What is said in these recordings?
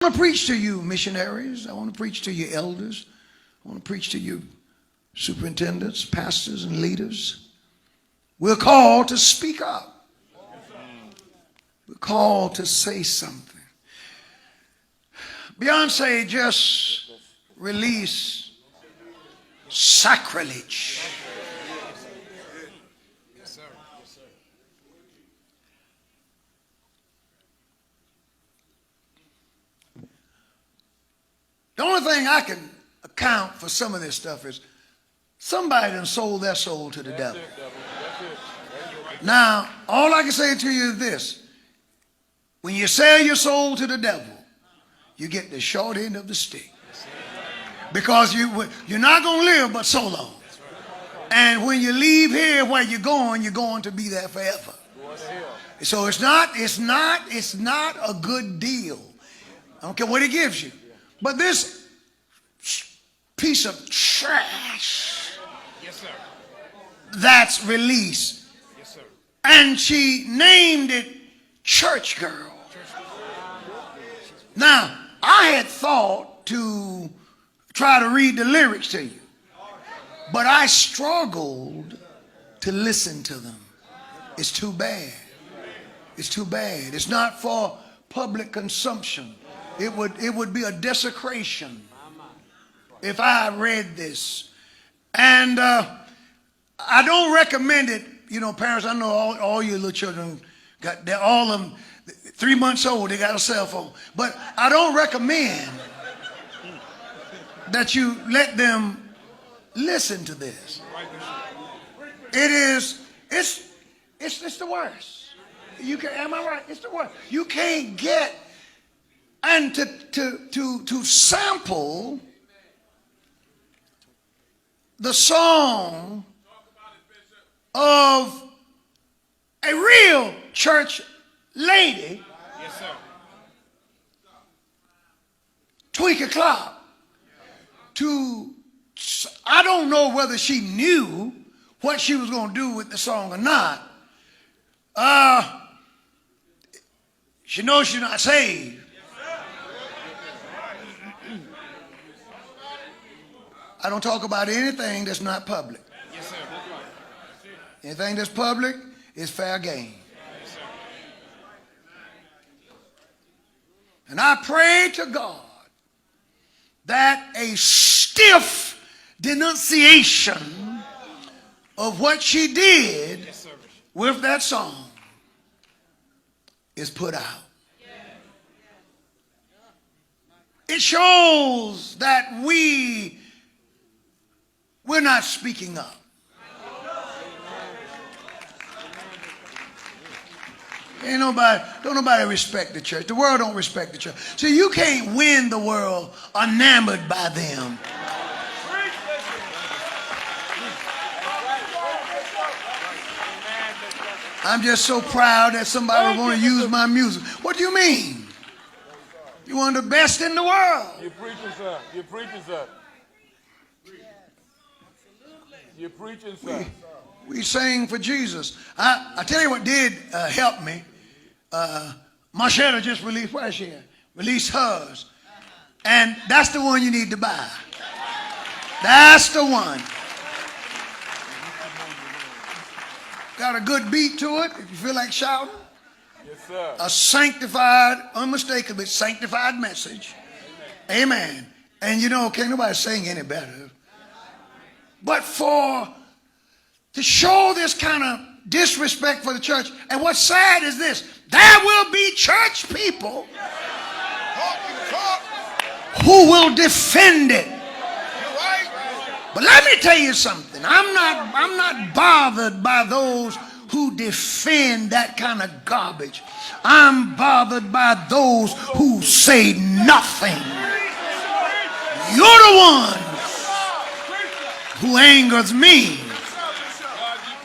I want to preach to you missionaries. I want to preach to you elders. I want to preach to you superintendents, pastors, and leaders. We're called to speak up. We're called to say something. Beyoncé just released Sacrilege. The only thing I can account for some of this stuff is somebody done sold their soul to the devil. Now, all I can say to you is this. When you sell your soul to the devil, you get the short end of the stick. Because you're not going to live but so long. And when you leave here where you're going to be there forever. So it's not a good deal. I don't care what it gives you. But this piece of trash that's released, and she named it Church Girl. Now, I had thought to try to read the lyrics to you, but I struggled to listen to them. It's too bad. It's too bad. It's not for public consumption. It would be a desecration if I read this. And I don't recommend it. You know, parents, I know all your little children they're all of them 3 months old, they got a cell phone. But I don't recommend that you let them listen to this. It's the worst. Am I right? It's the worst. You can't get and to sample the song of a real church lady, yes, sir. Twinkie Clark, I don't know whether she knew what she was going to do with the song or not. She knows she's not saved. I don't talk about anything that's not public. Yes, sir. Anything that's public is fair game. Yes, and I pray to God that a stiff denunciation of what she did with that song is put out. It shows that we're not speaking up. Don't nobody respect the church. The world don't respect the church. So you can't win the world enamored by them. I'm just so proud that somebody would want to use my music. What do you mean? You're one of the best in the world. You're preaching, sir. You're preaching, sir. You're preaching, sir. We sang for Jesus. I tell you what did help me. Marshetta just released, where is she at? Released hers. And that's the one you need to buy. That's the one. Got a good beat to it if you feel like shouting. Yes, sir. A sanctified, unmistakably sanctified message. Amen. And you know, can't nobody sing any better. But to show this kind of disrespect for the church, and what's sad is this, there will be church people who will defend it. But let me tell you something, I'm not bothered by those who defend that kind of garbage. I'm bothered by those who say nothing. You're the one who angers me.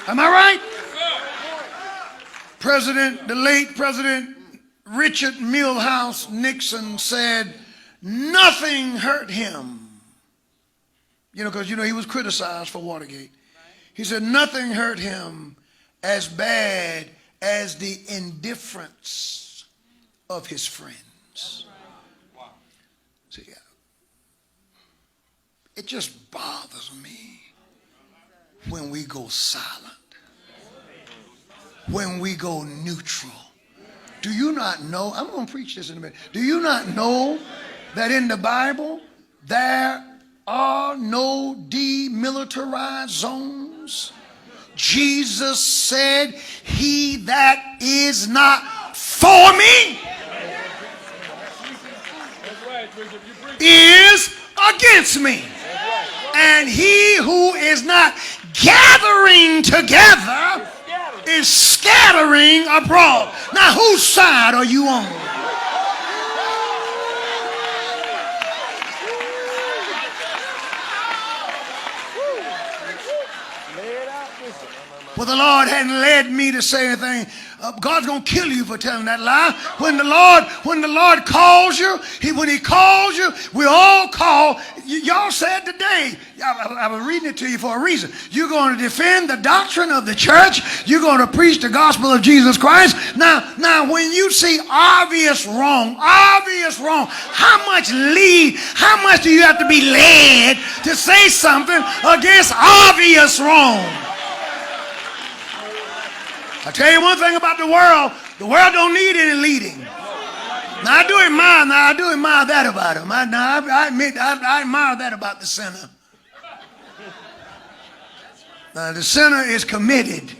Am I right? The late President Richard Milhous Nixon said nothing hurt him. You know, because, he was criticized for Watergate. He said nothing hurt him as bad as the indifference of his friends. See, it just bothers me when we go silent, when we go neutral. Do you not know? I'm going to preach this in a minute. Do you not know that in the Bible there are no demilitarized zones? Jesus said, he that is not for me is against me. And he who is not gathering together is scattering abroad. Now, whose side are you on? Well, the Lord hadn't led me to say anything. God's gonna kill you for telling that lie. When the Lord calls you, when He calls you, we all call. Y'all said today, I was reading it to you for a reason. You're going to defend the doctrine of the church. You're going to preach the gospel of Jesus Christ. Now, when you see obvious wrong, how much do you have to be led to say something against obvious wrong? I tell you one thing about the world don't need any leading. Now I do admire that about him. I admit I admire that about the sinner. Now the sinner is committed.